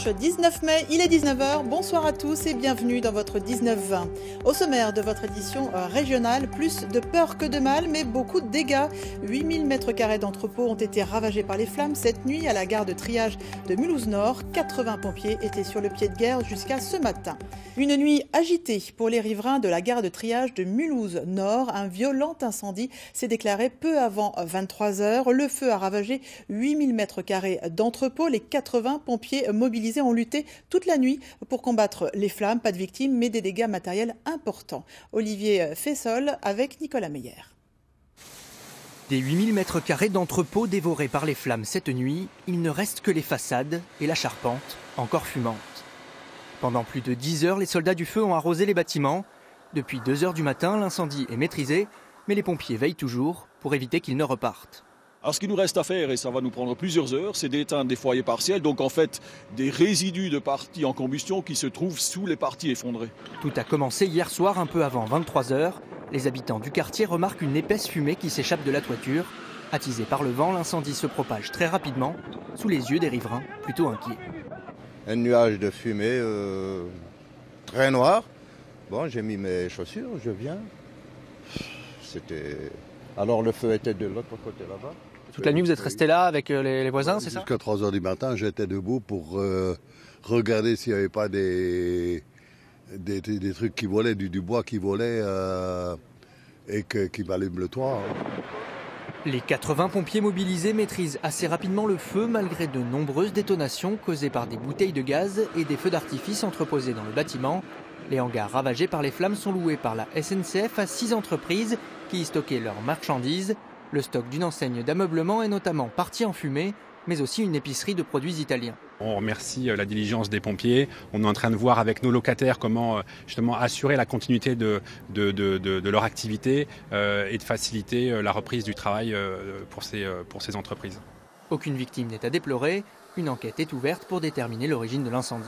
dimanche 19 mai, il est 19h. Bonsoir à tous et bienvenue dans votre 19-20. Au sommaire de votre édition régionale, plus de peur que de mal, mais beaucoup de dégâts. 8000 m² d'entrepôts ont été ravagés par les flammes cette nuit à la gare de triage de Mulhouse-Nord. 80 pompiers étaient sur le pied de guerre jusqu'à ce matin. Une nuit agitée pour les riverains de la gare de triage de Mulhouse-Nord. Un violent incendie s'est déclaré peu avant 23h. Le feu a ravagé 8000 m² d'entrepôts. Les 80 pompiers mobilisés ont lutté toute la nuit pour combattre les flammes. Pas de victimes, mais des dégâts matériels importants. Olivier Fessol avec Nicolas Meyer. Des 8000 m² d'entrepôts dévorés par les flammes cette nuit, il ne reste que les façades et la charpente, encore fumante. Pendant plus de 10 heures, les soldats du feu ont arrosé les bâtiments. Depuis 2 heures du matin, l'incendie est maîtrisé, mais les pompiers veillent toujours pour éviter qu'il ne reparte. Alors ce qu'il nous reste à faire, et ça va nous prendre plusieurs heures, c'est d'éteindre des foyers partiels, donc en fait des résidus de parties en combustion qui se trouvent sous les parties effondrées. Tout a commencé hier soir un peu avant 23h. Les habitants du quartier remarquent une épaisse fumée qui s'échappe de la toiture. Attisé par le vent, l'incendie se propage très rapidement, sous les yeux des riverains plutôt inquiets. Un nuage de fumée très noir. Bon, j'ai mis mes chaussures, je viens. Alors le feu était de l'autre côté là-bas. Toute la nuit, vous êtes resté là avec les voisins, c'est ça ? Jusqu'à 3h du matin, j'étais debout pour regarder s'il n'y avait pas des trucs qui volaient, du bois qui volait et qui m'allument le toit. Les 80 pompiers mobilisés maîtrisent assez rapidement le feu malgré de nombreuses détonations causées par des bouteilles de gaz et des feux d'artifice entreposés dans le bâtiment. Les hangars ravagés par les flammes sont loués par la SNCF à 6 entreprises qui y stockaient leurs marchandises. Le stock d'une enseigne d'ameublement est notamment parti en fumée, mais aussi une épicerie de produits italiens. On remercie la diligence des pompiers. On est en train de voir avec nos locataires comment justement assurer la continuité de leur activité et de faciliter la reprise du travail pour ces entreprises. Aucune victime n'est à déplorer. Une enquête est ouverte pour déterminer l'origine de l'incendie.